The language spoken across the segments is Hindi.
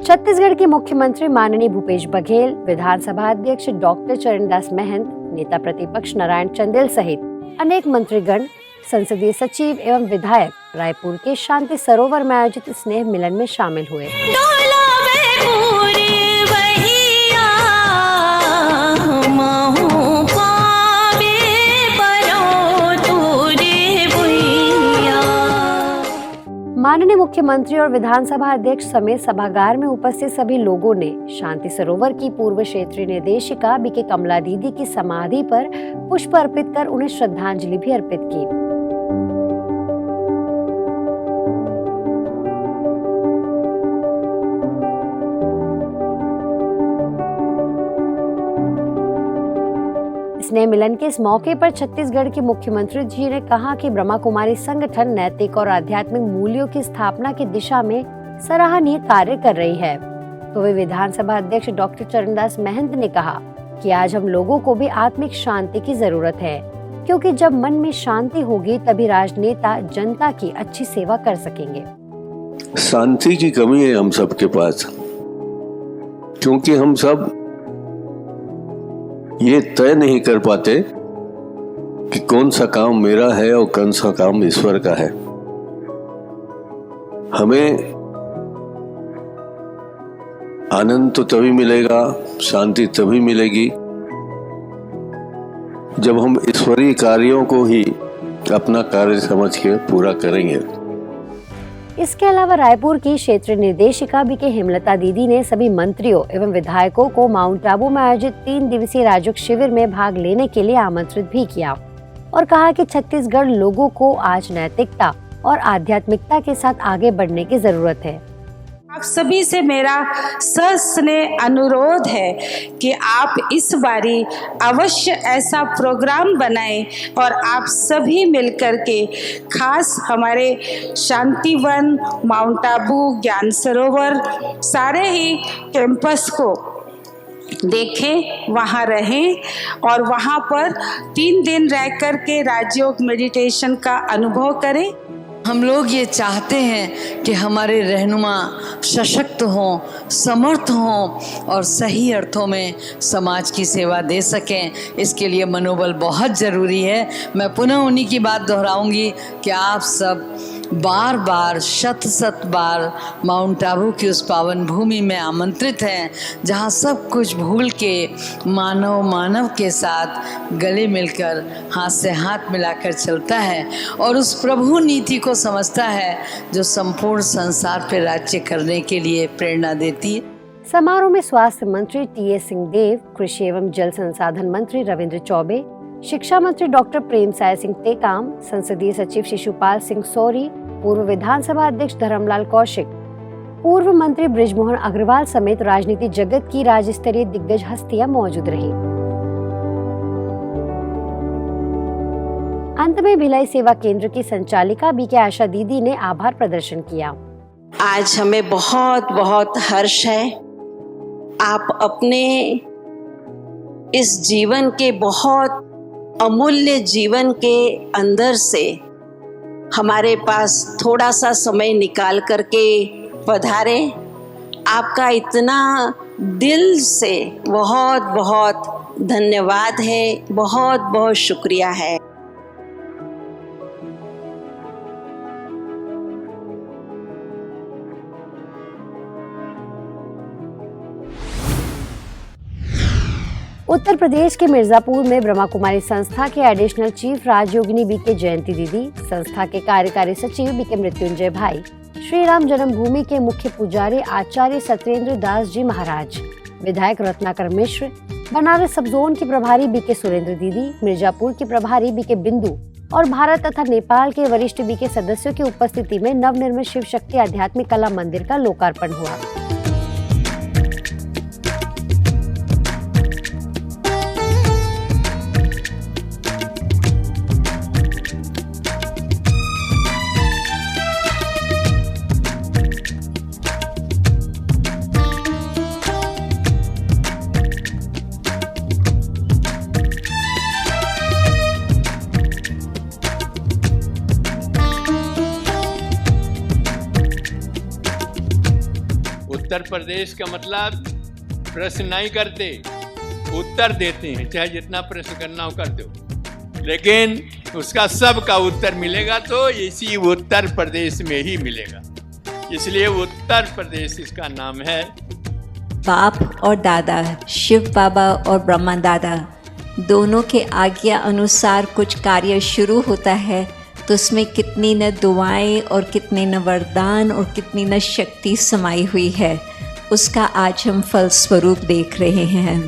छत्तीसगढ़ के मुख्यमंत्री माननीय भूपेश बघेल, विधानसभा अध्यक्ष डॉक्टर चरणदास महंत, नेता प्रतिपक्ष नारायण चंदेल सहित अनेक मंत्रीगण, संसदीय सचिव एवं विधायक रायपुर के शांति सरोवर में आयोजित स्नेह मिलन में शामिल हुए। माननीय मुख्यमंत्री और विधानसभा अध्यक्ष समेत सभागार में उपस्थित सभी लोगों ने शांति सरोवर की पूर्व क्षेत्रीय निर्देशिका बीके कमला दीदी की समाधि पर पुष्प अर्पित कर उन्हें श्रद्धांजलि भी अर्पित की। स्नेह मिलन के इस मौके पर छत्तीसगढ़ के मुख्यमंत्री जी ने कहा कि ब्रह्मा कुमारी संगठन नैतिक और आध्यात्मिक मूल्यों की स्थापना की दिशा में सराहनीय कार्य कर रही है। तो वे विधानसभा अध्यक्ष डॉक्टर चरणदास महंत ने कहा कि आज हम लोगों को भी आत्मिक शांति की जरूरत है, क्योंकि जब मन में शांति होगी तभी राजनेता जनता की अच्छी सेवा कर सकेंगे। शांति की कमी है हम सबके पास, क्योंकि हम सब ये तय नहीं कर पाते कि कौन सा काम मेरा है और कौन सा काम ईश्वर का है। हमें आनंद तो तभी मिलेगा, शांति तभी मिलेगी जब हम ईश्वरीय कार्यों को ही अपना कार्य समझ के पूरा करेंगे। इसके अलावा रायपुर की क्षेत्रीय निर्देशिका बीके हेमलता दीदी ने सभी मंत्रियों एवं विधायकों को माउंट आबू में आयोजित 3 दिवसीय राजयोग शिविर में भाग लेने के लिए आमंत्रित भी किया और कहा कि छत्तीसगढ़ लोगों को आज नैतिकता और आध्यात्मिकता के साथ आगे बढ़ने की जरूरत है। आप सभी से मेरा सस्नेह अनुरोध है कि आप इस बारी अवश्य ऐसा प्रोग्राम बनाएं और आप सभी मिलकर के खास हमारे शांतिवन, माउंट आबू, ज्ञान सरोवर सारे ही कैंपस को देखें, वहाँ रहें और वहाँ पर 3 दिन रह कर के राजयोग मेडिटेशन का अनुभव करें। हम लोग ये चाहते हैं कि हमारे रहनुमा सशक्त हों, समर्थ हों और सही अर्थों में समाज की सेवा दे सकें। इसके लिए मनोबल बहुत ज़रूरी है। मैं पुनः उन्हीं की बात दोहराऊंगी कि आप सब बार बार शत बार माउंट आबू की उस पावन भूमि में आमंत्रित हैं, जहाँ सब कुछ भूल के मानव के साथ गले मिलकर हाथ से हाथ मिलाकर चलता है और उस प्रभु नीति को समझता है जो संपूर्ण संसार पर राज्य करने के लिए प्रेरणा देती है। समारोह में स्वास्थ्य मंत्री टी.एस. सिंहदेव, कृषि एवं जल संसाधन मंत्री रविंद्र चौबे, शिक्षा मंत्री डॉक्टर प्रेमसाय सिंह टेकाम, संसदीय सचिव शिशुपाल सिंह सौरी, पूर्व विधानसभा अध्यक्ष धर्मलाल कौशिक, पूर्व मंत्री बृजमोहन अग्रवाल समेत राजनीति जगत की राज्य स्तरीय दिग्गज हस्तियां मौजूद रही। अंत में भिलाई सेवा केंद्र की संचालिका बीके आशा दीदी ने आभार प्रदर्शन किया। आज हमें बहुत बहुत हर्ष है, आप अपने इस जीवन के बहुत अमूल्य जीवन के अंदर से हमारे पास थोड़ा सा समय निकाल करके पधारे। आपका इतना दिल से बहुत बहुत धन्यवाद है, बहुत बहुत शुक्रिया है। उत्तर प्रदेश के मिर्जापुर में ब्रह्मा कुमारी संस्था के एडिशनल चीफ राजयोगिनी बीके जयंती दीदी, संस्था के कार्यकारी सचिव बीके मृत्युंजय भाई, श्री राम जन्मभूमि के मुख्य पुजारी आचार्य सत्येंद्र दास जी महाराज, विधायक रत्नाकर मिश्र, बनारस सब जोन की प्रभारी बीके सुरेंद्र दीदी, मिर्जापुर की प्रभारी बीके बिंदु और भारत तथा नेपाल के वरिष्ठ बीके सदस्यों की उपस्थिति में नवनिर्मित शिव शक्ति आध्यात्मिक कला मंदिर का लोकार्पण हुआ। उत्तर प्रदेश का मतलब प्रश्न नहीं करते, उत्तर देते हैं, चाहे जितना प्रश्न करना हो कर दो, लेकिन उसका सबका उत्तर मिलेगा तो इसी उत्तर प्रदेश में ही मिलेगा, इसलिए उत्तर प्रदेश इसका नाम है। बाप और दादा, शिव बाबा और ब्रह्मा दादा दोनों के आज्ञा अनुसार कुछ कार्य शुरू होता है तो उसमें कितनी न दुआएं और कितने न वरदान और कितनी न शक्ति समाई हुई है, उसका आज हम फल स्वरूप देख रहे हैं।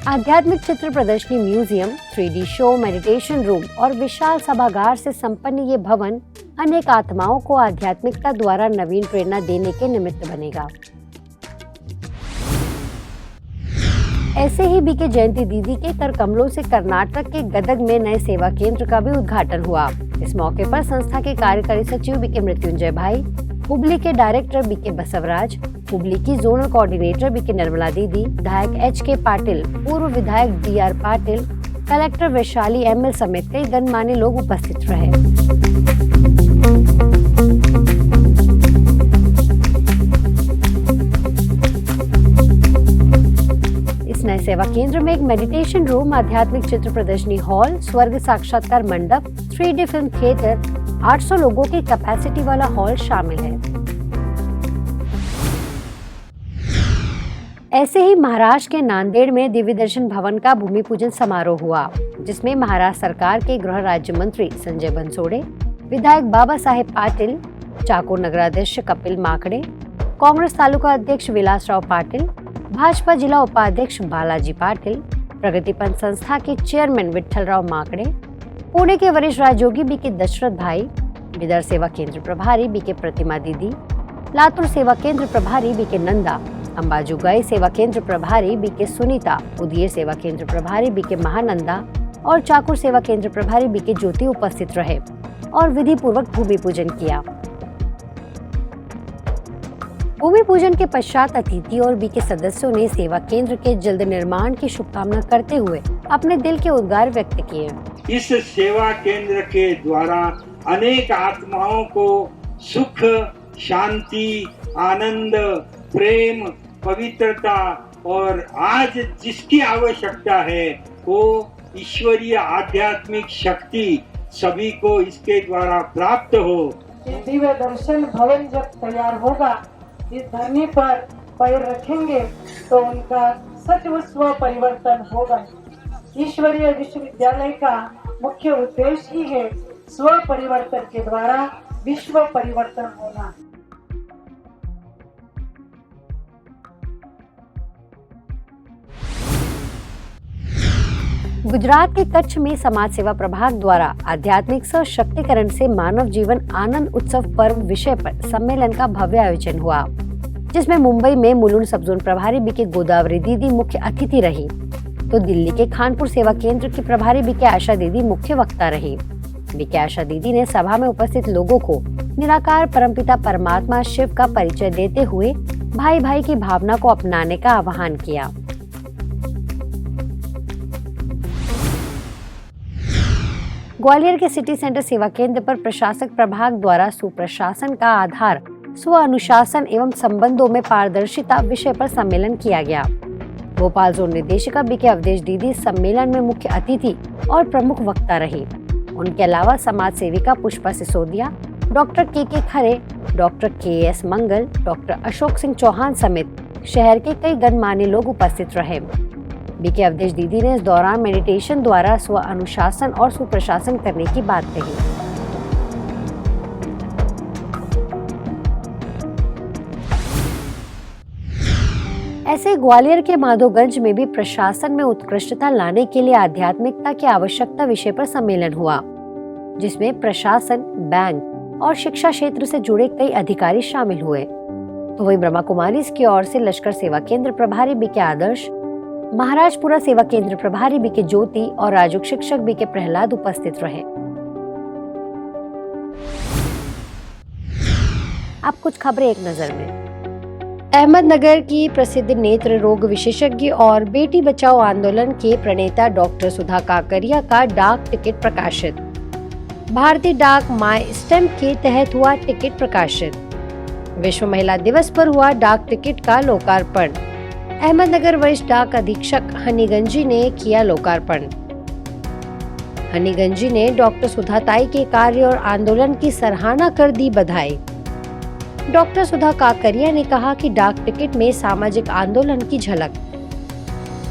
आध्यात्मिक चित्र प्रदर्शनी, museum, 3D show, meditation room और विशाल सभागार से संपन्न ये भवन अनेक आत्माओं को आध्यात्मिकता द्वारा नवीन प्रेरणा देने के निमित्त बनेगा। ऐसे ही बीके जयंती दीदी के कर कमलों से कर्नाटक के गदग में नए सेवा केंद्र का भी उद्घाटन हुआ। इस मौके पर संस्था के कार्यकारी सचिव बीके मृत्युंजय भाई, हुबली के डायरेक्टर बीके बसवराज, हुबली की जोनल कोऑर्डिनेटर बीके निर्मला दीदी, विधायक HK पाटिल, पूर्व विधायक DR Patil, collector Vaishali ML समेत कई गणमान्य लोग उपस्थित रहे। नए सेवा केंद्र में एक मेडिटेशन रूम, आध्यात्मिक चित्र प्रदर्शनी हॉल, स्वर्ग साक्षात्कार मंडप, 3D फिल्म थिएटर, 800 लोगों की कैपेसिटी वाला हॉल शामिल है। ऐसे ही महाराष्ट्र के नांदेड़ में दिव्य दर्शन भवन का भूमि पूजन समारोह हुआ, जिसमें महाराष्ट्र सरकार के गृह राज्य मंत्री संजय बनसोड़े, विधायक बाबा साहेब पाटिल, चाकोर नगराध्यक्ष कपिल माकड़े, कांग्रेस तालुका अध्यक्ष विलासराव पाटिल, भाजपा जिला उपाध्यक्ष बालाजी पाटिल, प्रगति पंथ संस्था के चेयरमैन विठ्ठलराव माकड़े, पुणे के वरिष्ठ राजयोगी बीके दशरथ भाई, बिदर सेवा केंद्र प्रभारी बीके प्रतिमा दीदी, लातूर सेवा केंद्र प्रभारी बीके नंदा, अंबाजुगाई सेवा केंद्र प्रभारी बीके सुनीता, उदीर सेवा केंद्र प्रभारी बीके महानंदा और चाकुर सेवा केंद्र प्रभारी बीके ज्योति उपस्थित रहे और विधि पूर्वक भूमि पूजन किया। भूमि पूजन के पश्चात अतिथि और बीके सदस्यों ने सेवा केंद्र के जल्द निर्माण की शुभकामना करते हुए अपने दिल के उद्गार व्यक्त किए। इस सेवा केंद्र के द्वारा अनेक आत्माओं को सुख, शांति, आनंद, प्रेम, पवित्रता और आज जिसकी आवश्यकता है वो ईश्वरीय आध्यात्मिक शक्ति सभी को इसके द्वारा प्राप्त हो। दिव्य दर्शन भवन जब तैयार होगा, इस धरनी पर पैर रखेंगे तो उनका सच व स्व परिवर्तन होगा। ईश्वरीय विश्वविद्यालय का मुख्य उद्देश्य ही है स्व परिवर्तन के द्वारा विश्व परिवर्तन होना। गुजरात के कच्छ में समाज सेवा प्रभाग द्वारा आध्यात्मिक सशक्तिकरण से मानव जीवन आनंद उत्सव पर्व विषय पर सम्मेलन का भव्य आयोजन हुआ, जिसमें मुंबई में मुलुंड सब जोन प्रभारी बीके गोदावरी दीदी मुख्य अतिथि रही, तो दिल्ली के खानपुर सेवा केंद्र की प्रभारी बीके आशा दीदी मुख्य वक्ता रही। बीके आशा दीदी ने सभा में उपस्थित लोगों को निराकार परमपिता परमात्मा शिव का परिचय देते हुए भाई भाई की भावना को अपनाने का आह्वान किया। ग्वालियर के सिटी सेंटर सेवा केंद्र पर प्रशासक प्रभाग द्वारा सुप्रशासन का आधार स्व अनुशासन एवं संबंधों में पारदर्शिता विषय पर सम्मेलन किया गया। भोपाल जोन निदेशिका बीके अवधेश दीदी सम्मेलन में मुख्य अतिथि और प्रमुख वक्ता रही। उनके अलावा समाज सेविका पुष्पा सिसोदिया, डॉक्टर के खरे, डॉक्टर KS मंगल, डॉक्टर अशोक सिंह चौहान समेत शहर के कई गणमान्य लोग उपस्थित रहे। बीके अवधेश दीदी ने इस दौरान मेडिटेशन द्वारा स्व अनुशासन और सुप्रशासन करने की बात कही। ऐसे ग्वालियर के माधोगंज में भी प्रशासन में उत्कृष्टता लाने के लिए आध्यात्मिकता की आवश्यकता विषय पर सम्मेलन हुआ, जिसमें प्रशासन, बैंक और शिक्षा क्षेत्र से जुड़े कई अधिकारी शामिल हुए। तो वहीं ब्रह्मा कुमारी की ओर से लश्कर सेवा केंद्र प्रभारी बीके आदर्श, महाराजपुरा सेवा केंद्र प्रभारी बीके ज्योति और राजयोग शिक्षक बीके प्रहलाद उपस्थित रहे। अब कुछ खबरें एक नजर में। अहमदनगर की प्रसिद्ध नेत्र रोग विशेषज्ञ और बेटी बचाओ आंदोलन के प्रणेता डॉक्टर सुधा काकरिया का डाक टिकट प्रकाशित। भारतीय डाक माई स्टैम्प के तहत हुआ टिकट प्रकाशित। विश्व महिला दिवस पर हुआ डाक टिकट का लोकार्पण। अहमदनगर वरिष्ठ डाक अधीक्षक हनीगंजी ने किया लोकार्पण। हनीगंजी ने डॉक्टर सुधा ताई के कार्य और आंदोलन की सराहना कर दी बधाई। डॉक्टर सुधा काकरिया ने कहा कि डाक टिकट में सामाजिक आंदोलन की झलक।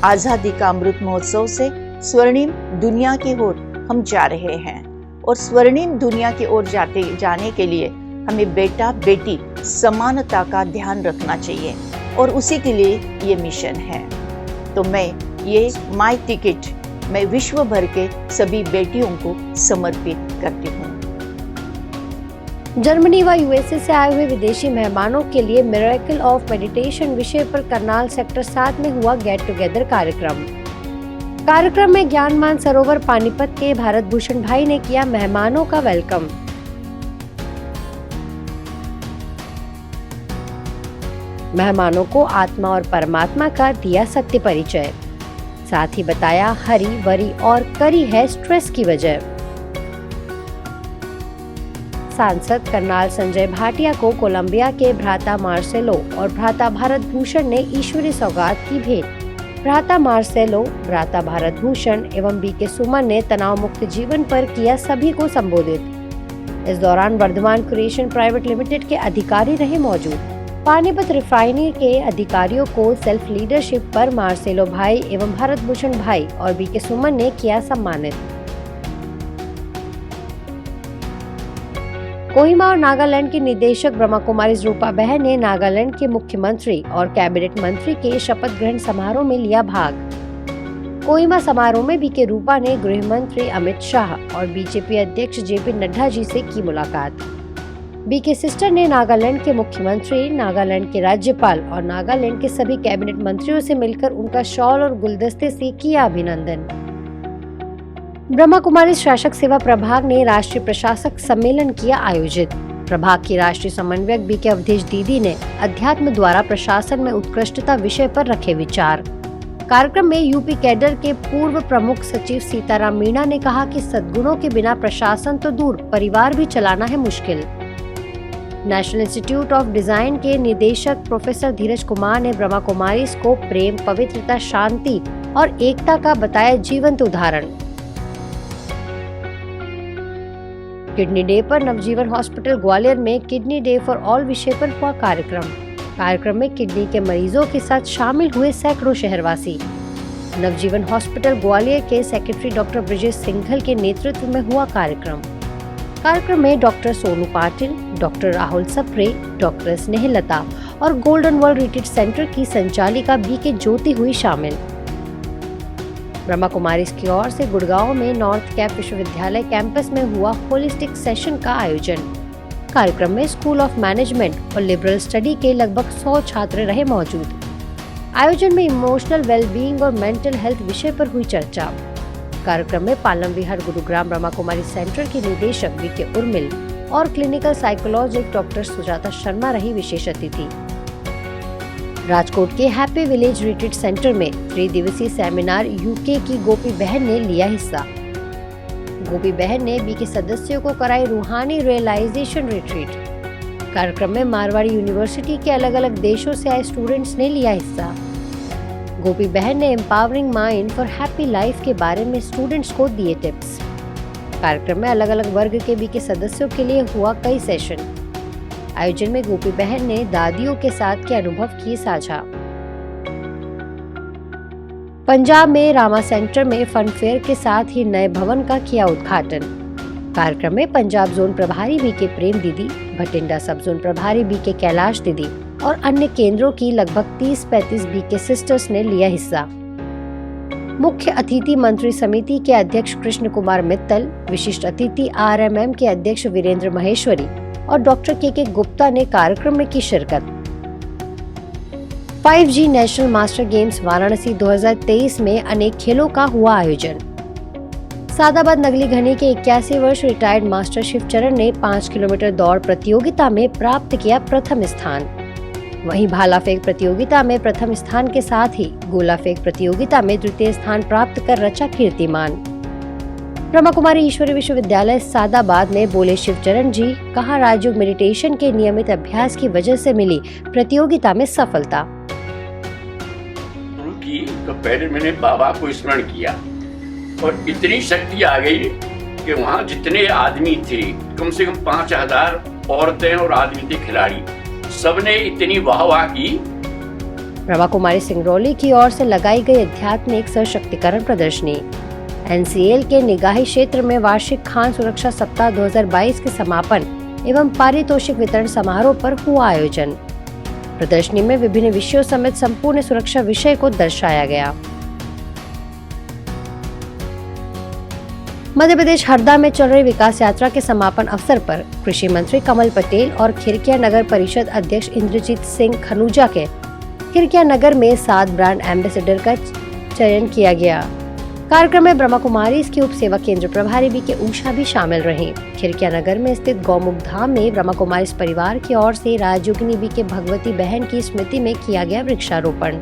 आजादी का अमृत महोत्सव से स्वर्णिम दुनिया की ओर हम जा रहे हैं और स्वर्णिम दुनिया की ओर जाने के लिए हमें बेटा बेटी समानता का ध्यान रखना चाहिए और उसी के लिए ये मिशन है। तो मैं ये माई टिकट मैं विश्व भर के सभी बेटियों को समर्पित करती हूँ। जर्मनी व यूएसए से आए हुए विदेशी मेहमानों के लिए मिरेकल ऑफ मेडिटेशन विषय पर करनाल सेक्टर 7 में हुआ गेट टुगेदर कार्यक्रम में ज्ञान सरोवर पानीपत के भारत भूषण भाई ने किया मेहमानों का वेलकम। मेहमानों को आत्मा और परमात्मा का दिया सत्य परिचय, साथ ही बताया हरी वरी और करी है स्ट्रेस की वजह। सांसद करनाल संजय भाटिया को कोलंबिया के भ्राता मार्सेलो और भ्राता भारत भूषण ने ईश्वरीय सौगात की भेंट। भ्राता मार्सेलो, भ्राता भारत भूषण एवं बीके सुमन ने तनाव मुक्त जीवन पर किया सभी को संबोधित। इस दौरान वर्धमान क्रिएशन प्राइवेट लिमिटेड के अधिकारी रहे मौजूद। पानीपत रिफाइनरी के अधिकारियों को सेल्फ लीडरशिप पर मार्सेलो भाई एवं भारत भूषण भाई और बीके सुमन ने किया सम्मानित। कोहिमा और नागालैंड की निदेशक ब्रह्मा कुमारी रूपा बहन ने नागालैंड के मुख्यमंत्री और कैबिनेट मंत्री के शपथ ग्रहण समारोह में लिया भाग। कोहिमा समारोह में बीके रूपा ने गृह मंत्री अमित शाह और बीजेपी अध्यक्ष जेपी नड्डा जी से की मुलाकात। बीके सिस्टर ने नागालैंड के मुख्यमंत्री, नागालैंड के राज्यपाल और नागालैंड के सभी कैबिनेट मंत्रियों से मिलकर उनका शॉल और गुलदस्ते से किया अभिनंदन। ब्रह्मा कुमारी शासक सेवा प्रभाग ने राष्ट्रीय प्रशासक सम्मेलन किया आयोजित। प्रभाग की राष्ट्रीय समन्वयक बीके अवधेश दीदी ने अध्यात्म द्वारा प्रशासन में उत्कृष्टता विषय पर रखे विचार। कार्यक्रम में यूपी कैडर के पूर्व प्रमुख सचिव सीताराम मीणा ने कहा कि सद्गुणों के बिना प्रशासन तो दूर, परिवार भी चलाना है मुश्किल। नेशनल इंस्टीट्यूट ऑफ डिजाइन के निदेशक प्रोफेसर धीरज कुमार ने ब्रह्मा कुमारी को प्रेम, पवित्रता, शांति और एकता का बताया जीवंत उदाहरण। किडनी डे पर नवजीवन हॉस्पिटल ग्वालियर में किडनी डे फॉर ऑल विषय पर हुआ कार्यक्रम में किडनी के मरीजों के साथ शामिल हुए सैकड़ों शहरवासी। नवजीवन हॉस्पिटल ग्वालियर के सेक्रेटरी डॉक्टर ब्रिजेश सिंघल के नेतृत्व में हुआ कार्यक्रम में doctor Sonu Patil, doctor Rahul Sapre, doctor Snehlata और गोल्डन वर्ल्ड रिट्रीट सेंटर की संचालिका बीके ज्योति हुई शामिल। ब्रह्मा कुमारी की ओर से गुड़गांव में नॉर्थ कैप विश्वविद्यालय कैंपस में हुआ होलिस्टिक सेशन का आयोजन। कार्यक्रम में स्कूल ऑफ मैनेजमेंट और लिबरल स्टडी के लगभग 100 छात्र रहे मौजूद। आयोजन में इमोशनल वेलबींग और मेंटल हेल्थ विषय पर हुई चर्चा। कार्यक्रम में पालम विहार गुरुग्राम ब्रह्मा कुमारी सेंटर की निदेशक बीके उर्मिल और clinical psychologist doctor Sujata Sharma रही विशेष अतिथि। राजकोट के हैप्पी विलेज रिट्रीट सेंटर में 3 दिवसीय सेमिनार यूके की गोपी बहन ने लिया हिस्सा। गोपी बहन ने बीके सदस्यों को कराई रूहानी रियलाइजेशन रिट्रीट। कार्यक्रम में मारवाड़ी यूनिवर्सिटी के अलग अलग देशों से आए स्टूडेंट्स ने लिया हिस्सा। गोपी बहन ने empowering mind for happy life के बारे में स्टूडेंट्स को दिए टिप्स। कार्यक्रम में अलग अलग वर्ग के बीके सदस्यों के लिए हुआ कई सेशन। आयोजन में गोपी बहन ने दादियों के साथ के अनुभव किए साझा। पंजाब में रामा सेंटर में फन फेयर के साथ ही नए भवन का किया उद्घाटन। कार्यक्रम में पंजाब जोन प्रभारी बीके प्रेम दीदी, भटिंडा सब जोन प्रभारी बीके कैलाश दीदी और अन्य केंद्रों की लगभग 30-35 बीके सिस्टर्स ने लिया हिस्सा। मुख्य अतिथि मंत्री समिति के अध्यक्ष कृष्ण कुमार मित्तल, विशिष्ट अतिथि RMM के अध्यक्ष वीरेंद्र महेश्वरी और डॉक्टर के गुप्ता ने कार्यक्रम में की शिरकत। 5G national master games Varanasi 2023 में अनेक खेलों का हुआ आयोजन। सादाबाद नगली घनी के 81 वर्ष रिटायर्ड मास्टर शिवचरण ने 5 किलोमीटर दौड़ प्रतियोगिता में प्राप्त किया प्रथम स्थान। वहीं भाला फेंक प्रतियोगिता में प्रथम स्थान के साथ ही गोला फेंक प्रतियोगिता में द्वितीय स्थान प्राप्त कर रचा कीर्तिमान। ब्रह्मा कुमारी ईश्वरी विश्वविद्यालय सादाबाद में बोले शिवचरण जी, कहा राजयोग मेडिटेशन के नियमित अभ्यास की वजह से मिली प्रतियोगिता में सफलता। शुरू की तो पहले मैंने बाबा को स्मरण किया और इतनी शक्ति आ गई कि वहाँ जितने आदमी थे, कम से कम 5000 औरतें और आदमी थे खिलाड़ी, सबने इतनी वाह की। ब्रह्मा कुमारी सिंगरौली की ओर से लगाई गई आध्यात्मिक सशक्तिकरण प्रदर्शनी। एनसीएल के निगाही क्षेत्र में वार्षिक खान सुरक्षा सप्ताह 2022 के समापन एवं पारितोषिक वितरण समारोह पर हुआ आयोजन। प्रदर्शनी में विभिन्न विषयों समेत संपूर्ण सुरक्षा विषय को दर्शाया गया। मध्य प्रदेश हरदा में चल रही विकास यात्रा के समापन अवसर पर कृषि मंत्री कमल पटेल और खिरकिया नगर परिषद अध्यक्ष इंद्रजीत सिंह खनूजा के खिरकिया नगर में 7 ब्रांड एम्बेसडर का चयन किया गया। कार्यक्रम में ब्रह्मा कुमारी इसकी उप सेवा केंद्र प्रभारी बी के उषा भी शामिल रहीं। खिरकिया नगर में स्थित गौमुख धाम में ब्रह्मा कुमारी परिवार की ओर से राजयोगिनी बी के भगवती बहन की स्मृति में किया गया वृक्षारोपण।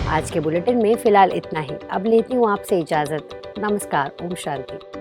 आज के बुलेटिन में फिलहाल इतना ही। अब लेती हूँ आपसे इजाजत। नमस्कार। ओम शांति।